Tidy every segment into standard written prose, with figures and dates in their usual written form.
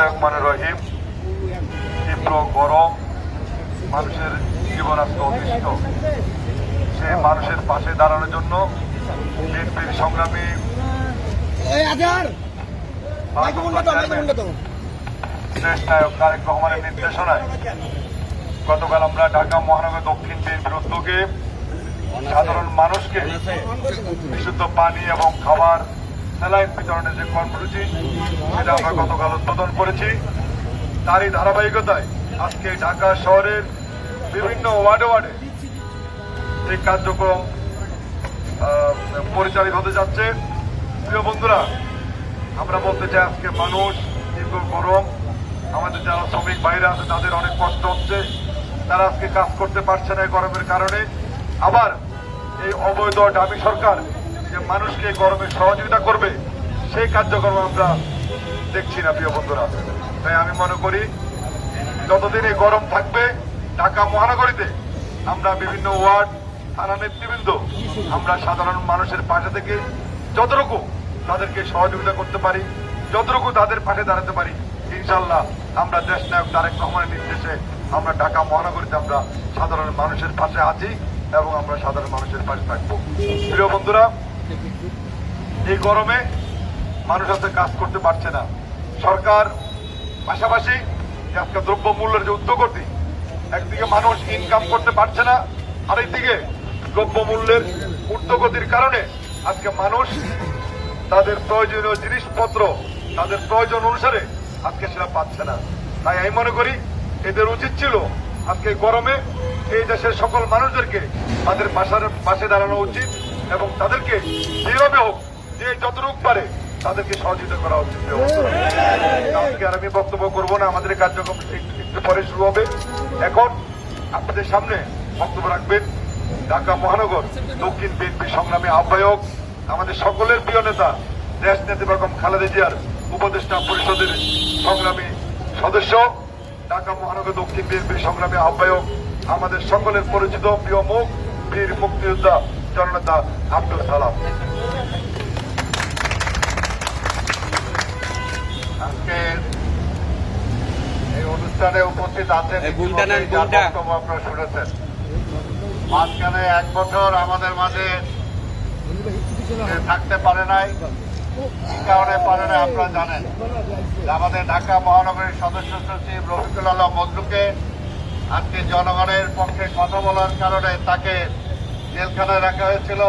রহমানির রহিম। তীব্র গরম, মানুষের জীবন আজকে অতিষ্ঠ। সেই মানুষের পাশে দাঁড়ানোর জন্য বিএনপির সংগ্রামী দেশ নায়ক তারেক রহমানের নির্দেশনায় গতকাল আমরা ঢাকা মহানগর দক্ষিণ বিএনপির উদ্যোগে সাধারণ মানুষকে বিশুদ্ধ পানি এবং খাবার স্যালাইন বিতরণের যে কর্মসূচি সেটা আমরা গতকাল উদ্বোধন করেছি। তারই ধারাবাহিকতায় আজকে ঢাকা শহরের বিভিন্ন ওয়ার্ডে ওয়ার্ডে এই কার্যক্রম পরিচালিত হতে যাচ্ছে। প্রিয় বন্ধুরা, আমরা বলতে চাই আজকে মানুষ দীর্ঘ গরম, আমাদের যারা শ্রমিক বাইরে আছে তাদের অনেক কষ্ট হচ্ছে, তারা আজকে কাজ করতে পারছে না এই গরমের কারণে। আবার এই অবৈধ ডামি সরকার যে মানুষকে গরমে সহযোগিতা করবে সেই কার্যক্রম আমরা দেখছি না। প্রিয় বন্ধুরা, তাই আমি মনে করি যতদিন এই গরম থাকবে ঢাকা মহানগরীতে আমরা বিভিন্ন ওয়ার্ড থানা নেতৃবৃন্দ আমরা সাধারণ মানুষের পাশে থেকে যতটুকু তাদেরকে সহযোগিতা করতে পারি, যতটুকু তাদের পাশে দাঁড়াতে পারি, ইনশাল্লাহ আমরা দেশ নায়ক তারেক রহমানের নির্দেশে আমরা ঢাকা মহানগরীতে আমরা সাধারণ মানুষের পাশে আছি এবং আমরা সাধারণ মানুষের পাশে থাকবো। প্রিয় বন্ধুরা, এই গরমে মানুষ আজকে কাজ করতে পারছে না। সরকার পাশাপাশি আজকে দ্রব্য মূল্যের যে উদ্যোগটি, একদিকে মানুষ ইনকাম করতে পারছে না, আরেকদিকে দ্রব্য মূল্যের ঊর্ধ্বগতির কারণে আজকে মানুষ তাদের প্রয়োজনীয় জিনিসপত্র তাদের প্রয়োজন অনুসারে আজকে সেটা পাচ্ছে না। তাই আমি মনে করি এদের উচিত ছিল আজকে গরমে এই দেশের সকল মানুষদেরকে তাদের পাশে দাঁড়ানো উচিত এবং তাদেরকে যেভাবে হোক যে যতটুক পারে তাদেরকে সহযোগিতা করা উচিত। আজকে আর আমি বক্তব্য করবো না, আমাদের কার্যক্রম একটু পরে শুরু হবে। এখন আপনাদের সামনে বক্তব্য রাখবেন ঢাকা মহানগর দক্ষিণ বিএনপি সংগ্রামী আহ্বায়ক, আমাদের সকলের প্রিয় নেতা দেশ নেত্রী বেগম খালেদা জিয়ার উপদেষ্টা পরিষদের সংগ্রামী সদস্য, ঢাকা মহানগর দক্ষিণ বিএনপির সংগ্রামী আহ্বায়ক, আমাদের সকলের পরিচিত প্রিয় মুখ বীর মুক্তিযোদ্ধা জননেতা আব্দুল সালাম। আজকে এই অনুষ্ঠানে উপস্থিত আছেন, আপনারা শুনেছেন। মাঝখানে 1 বছর আমাদের মাঝে থাকতে পারে নাই, কি কারণে পারে নাই আপনারা জানেন। আমাদের ঢাকা মহানগরীর সদস্য সচিব রফিকুল আলম মজনুকে আজকে জনগণের পক্ষে কথা বলার কারণে তাকে জেলখানায় রাখা হয়েছিল।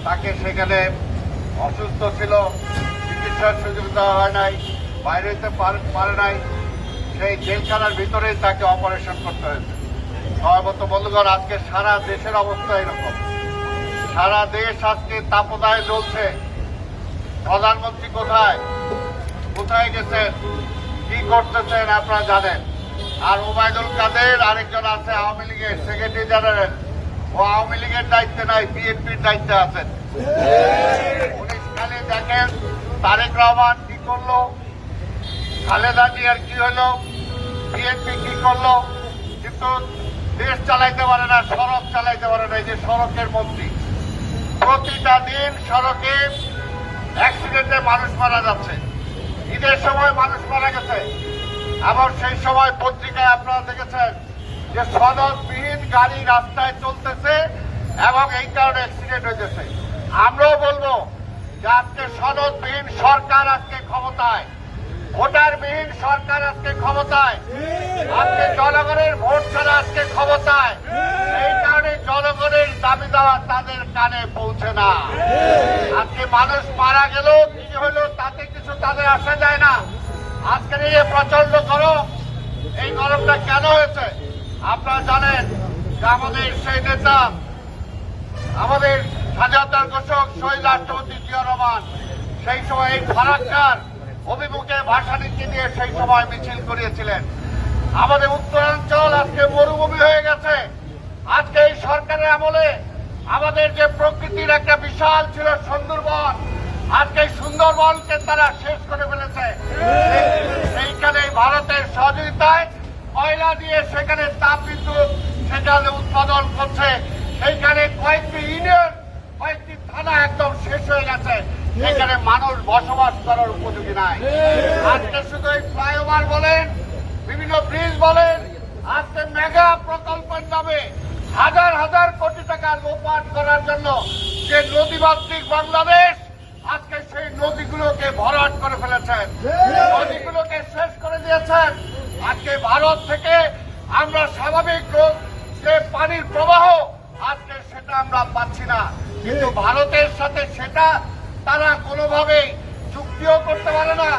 তাকে সেখানে অসুস্থ ছিল, চিকিৎসার সুযোগ দেওয়া হয় নাই, বাইরে হইতে পারে নাই, সেই জেলখানার ভিতরেই তাকে অপারেশন করতে হয়েছে। সর্বত বন্ধুগণ, আজকে সারা দেশের অবস্থা এরকম, সারা দেশ আজকে তাপদায় জ্বলছে। প্রধানমন্ত্রী কোথায় কোথায় গেছেন, কি করতেছেন আপনারা জানেন। আর ওবায়দুল কাদের আরেকজন আছে আওয়ামী লীগের সেক্রেটারি জেনারেল, ও আওয়ামী লীগের দায়িত্বে নাই, বিএনপির দায়িত্বে আছেন। উনি খালি দেখেন তারেক রহমান কি করলো, খালেদা জিয়ার কি হলো, বিএনপি কি করলো, কিন্তু দেশ চালাইতে পারে না, সড়ক চালাইতে পারে না। এই যে সড়কের মন্ত্রী, প্রতিটা দিন সড়কে অ্যাক্সিডেন্টে মানুষ মারা যাচ্ছে। ঈদের সময় মানুষ মারা গেছে। আবার সেই সময় পত্রিকায় আপনারা দেখেছেন যে সনদবিহীন গাড়ি রাস্তায় চলতেছে এবং এই কারণে অ্যাক্সিডেন্ট হয়েছে। আমরাও বলবো যে আজকে সনদবিহীন সরকার আজকে ক্ষমতায়, ভোটারবিহীন সরকার আজকে ক্ষমতায়, আজকে জনগণের ভোট ছাড়া আজকে ক্ষমতায়। এই কারণে জনগণের দাবি দেওয়া তাদের কানে পৌঁছে না। আজকে মানুষ মারা গেল, কি হলো তাতে কিছু তাদের আসা যায় না। আজকের এই প্রচন্ড গরম, এই গরমটা কেন হয়েছে আপনারা জানেন যে আমাদের সেই নেতা, আমাদের স্বাধীনতার ঘোষক শহীদ রাষ্ট্রপতি জিয়া রহমান সেই সময় এই ফারাক্কার অভিমুখে ভাষানীতি দিয়ে সেই সময় মিছিল করিয়েছিলেন। আমাদের উত্তরাঞ্চল আজকে মরুভূমি হয়ে গেছে। আজকে এই সরকারের আমলে আমাদের যে প্রকৃতির একটা বিশাল ছিল সুন্দরবন, আজকে এই সুন্দরবনকে তারা শেষ করে ফেলেছে। সেইখানে ভারতের সহযোগিতায় কয়লা দিয়ে সেখানে তাপবিদ্যুৎ সেখানে উৎপাদন করছে। সেইখানে কয়েকটি ইউনিয়ন, কয়েকটি থানা একদম শেষ হয়ে গেছে। সেখানে মানুষ বসবাস করার উপযোগী নাই। আজকে শুধু এই ফ্লাইওভার বলেন, বিভিন্ন ব্রিজ বলেন, আজকে মেগা প্রকল্পের নামে হাজার হাজার কোটি টাকা লোপাট করার জন্য যে নদীমাতৃক বাংলাদেশ আজকে সেই নদীগুলোকে ভরাট করে ফেলেছেন, নদীগুলোকে শেষ করে দিয়েছেন। আজকে ভারত থেকে আমরা স্বাভাবিক যে পানির প্রবাহ আজকে সেটা আমরা পাচ্ছি না, কিন্তু ভারতের সাথে সেটা তারা কোনোভাবেই চুক্তিও করতে পারে না,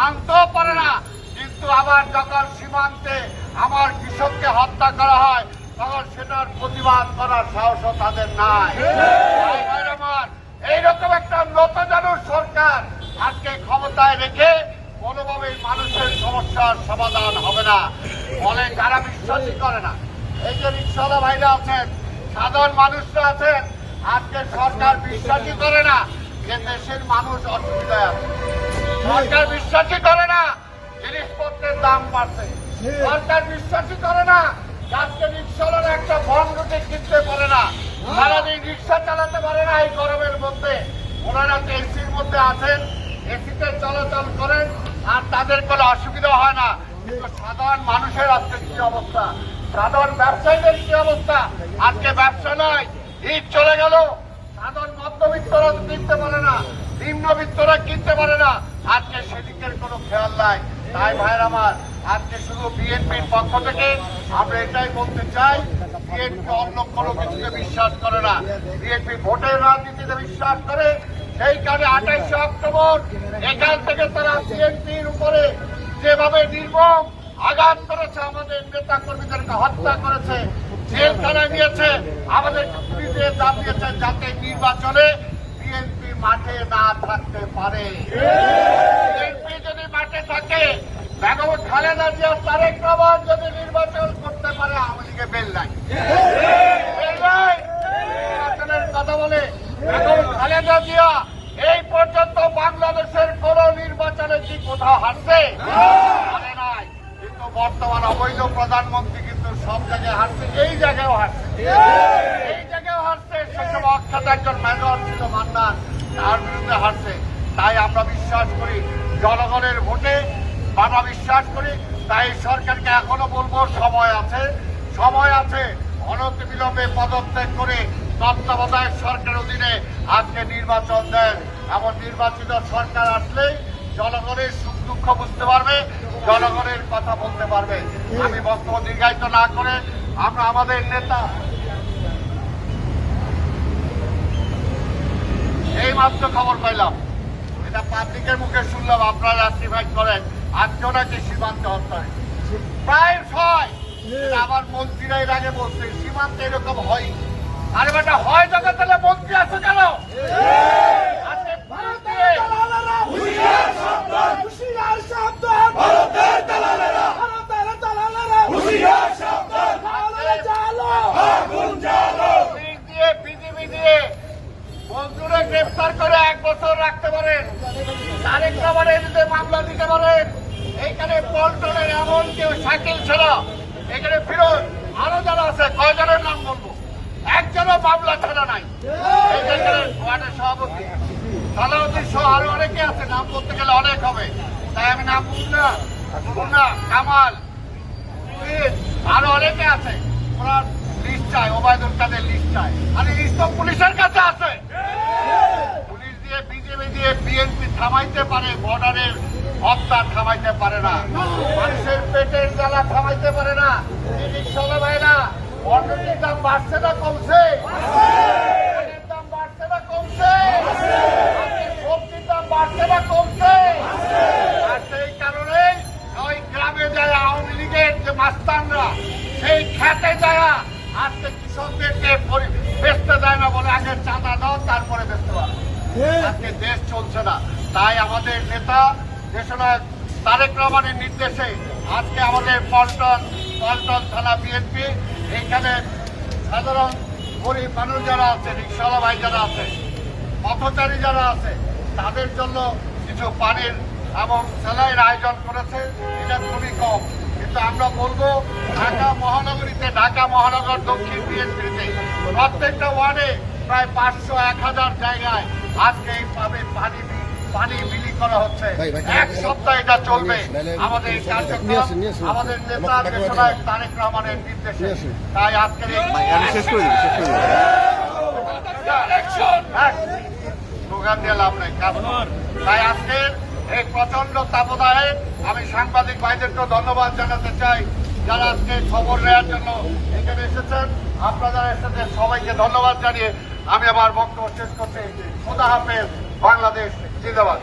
আনতেও পারে না। কিন্তু আবার যখন সীমান্তে আমার কৃষককে হত্যা করা হয় তখন সেটার প্রতিবাদ করার সাহসও তাদের নাই। আমার এইরকম একটা নতজানু সরকার আজকে ক্ষমতায় রেখে কোনোভাবেই মানুষের সমস্যার সমাধান হবে না বলে যারা বিশ্বাসই করে না। এই যে রিক্সাওয়ালা ভাইরা আছেন, সাধারণ মানুষরা আছেন, আজকে সরকার বিশ্বাসই করে না যে দেশের মানুষ অসুবিধায় আছে। সরকার বিশ্বাসই করে না জিনিসপত্রের দাম বাড়ছে। সরকার বিশ্বাসই করে না আজকে রিক্সাওয়ালারা একটা বন রুটি কিনতে পারে না, সারাদিন রিক্সা চালাতে পারে না। এই গরমের মধ্যে ওনারা তো এসির মধ্যে আছেন, এসিতে চলাচল করেন আর তাদের কোনো অসুবিধা হয় না। কিন্তু সাধারণ মানুষের আজকে কি অবস্থা, সাধারণ ব্যবসায়ীদের কি অবস্থা? আজকে ব্যবসা নয়, ঈদ চলে গেল, সাধারণ মধ্যবিত্তরা কিনতে পারে না, নিম্নবিত্তরা কিনতে পারে না। আজকে সেদিকের কোনো খেয়াল নাই। তাই ভাইয়ের আমার, আজকে শুধু বিএনপির পক্ষ থেকে আমরা এটাই বলতে চাই, বিএনপি অন্য কোনো কিছুতে বিশ্বাস করে না, বিএনপি ভোটের রাজনীতিতে বিশ্বাস করে। সেই কারণে 28 অক্টোবর এখান থেকে তারা বিএনপির উপরে যেভাবে নির্মম আঘাত করেছে, আমাদের নেতা কর্মীদেরকে হত্যা করেছে, জেলখানায় নিয়েছে, আমাদের পুলিশে দাম দিয়েছে যাতে নির্বাচনে বিএনপি মাঠে না থাকতে পারে। বিএনপি যদি মাঠে থাকে, বেগম খালেদা জিয়া তারেক রহমান যদি নির্বাচন করতে পারে, আওয়ামী লীগে বেল নাই, নির্বাচনের কথা বলে বেগম খালেদা জিয়া এই পর্যন্ত বাংলাদেশের কোন নির্বাচনে কি কোথাও হারছে? হারে নাই। কিন্তু বর্তমান অবৈধ প্রধানমন্ত্রী কিন্তু সব জায়গায় হারছে, এই জায়গায়ও হারছে, এই জায়গায়ও হারছে। সেসব অখ্যাত একজন মেজর ছিল মান্নান, তার বিরুদ্ধে হারছে। তাই আমরা বিশ্বাস করি জনগণের ভোটে, আমরা বিশ্বাস করি। তাই সরকারকে এখনো বলবো সময় আছে, সময় আছে, অনতিবিলম্বে পদত্যাগ করে তত্ত্বাবধায়ক সরকারের অধীনে আজকে নির্বাচন দেন। এমন নির্বাচিত সরকার আসলেই জনগণের সুখ দুঃখ বুঝতে পারবে, জনগণের কথা বলতে পারবে। আমি বক্তব্য দীর্ঘায়িত না করে আমরা আমাদের নেতা এই মাত্র খবর পাইলাম, এটা পাবলিকের মুখে শুনলাম, আপনারা রাস্টিফাইড করেন, আজকেও নাকি সীমান্তে হত্যা প্রায় হয়। আমার মন্ত্রীরা এর আগে বলছে সীমান্তে এরকম হয়। আরে বেটা হয় যখন তাহলে মন্ত্রী আছে কেন? মন্ত্রীরা গ্রেফতার করে 1 বছর রাখতে পারেন, তারেক রহমানের মামলা দিতে পারেন। এইখানে পল্টনের এমন কেউ শাকিল ছিল, এখানে ফিরোজ, আরো যারা আছে, কয়জনের নাম বলবো, একজনও মামলা ছাড়া নাই। ওয়ার্ডের সভাপতি সালাউদ্দিন সহ আরো অনেকে আছে, নাম বলতে গেলে অনেক হবে, তাই আমি নাম মুন্না, কামাল, আরো অনেকে আছে। ওরা লিস্ট চায়, ওবায়দুল কাদের লিস্ট চায়। আরে লিস্ট তো পুলিশের কাছে আছে। পুলিশ দিয়ে বিজেপি দিয়ে বিএনপি থামাইতে পারে, বর্ডারের হত্যা থামাইতে পারে না, মানুষের পেটের জ্বালা থামাইতে পারে না। রিক্সাওয়ালা ভাইরা, অন্যটির দাম বাড়ছে না কমছে? দাম বাড়ছে না কমছে? সবজির দাম বাড়ছে না কমছে? আর সেই কারণে ওই গ্রামে যায় আওয়ামী লীগের যে মাস্তানরা, সেই খেতে যায় আজকে কৃষকদেরকে বেচতে দেয় না, বলে আগে চাঁদা দাও তারপরে বেচতে পারো। আজকে দেশ চলছে না। তাই আমাদের নেতা দেশনায়ক তারেক রহমানের নির্দেশে আজকে আমাদের পল্টন থানা বিএনপি, এইখানে সাধারণ গরিব মানুষ যারা আছে, রিক্সাওয়ালা ভাই যারা আছে, পথচারী যারা আছে, তাদের জন্য কিছু পানির এবং সেলাইয়ের আয়োজন করেছে। এটা খুবই কম, কিন্তু আমরা বলবো ঢাকা মহানগরীতে, ঢাকা মহানগর দক্ষিণ বিএনপিতে প্রত্যেকটা ওয়ার্ডে প্রায় 500-1000 জায়গায় আজকে এইভাবে পানি বিলি করা হচ্ছে। এক সপ্তাহ এটা চলবে। আমাদের কার্যক্রম আমাদের নেতা দেশনায়ক তারেক রহমানের নির্দেশে। তাই আজকের স্লোগান দিয়ে লাভ নেই। তাই আজকের এই প্রচন্ড তাপদায়ে আমি সাংবাদিক ভাইদেরকেও ধন্যবাদ জানাতে চাই, যারা আজকে খবর নেওয়ার জন্য এখানে এসেছেন। আপনারা এসেছেন, সবাইকে ধন্যবাদ জানিয়ে আমি আমার বক্তব্য শেষ করছি। খোদা হাফেজ। বাংলাদেশ জিন্দাবাদ।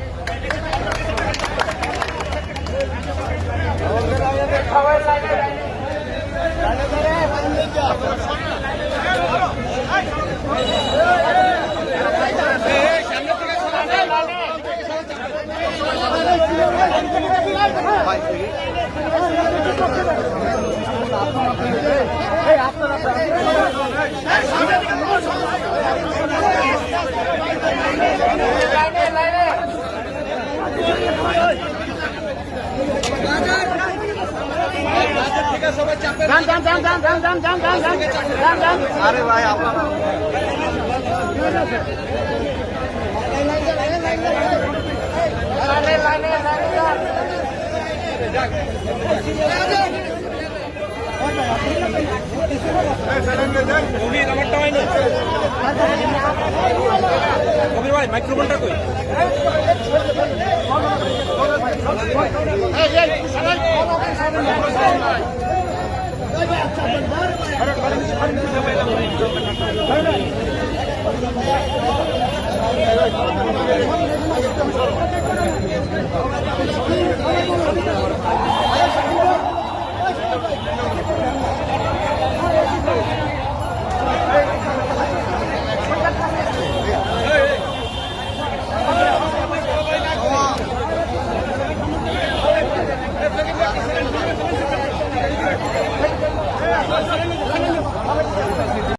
আরে ভাই আপনারা মাইক্রোফোনটা কই Gracias.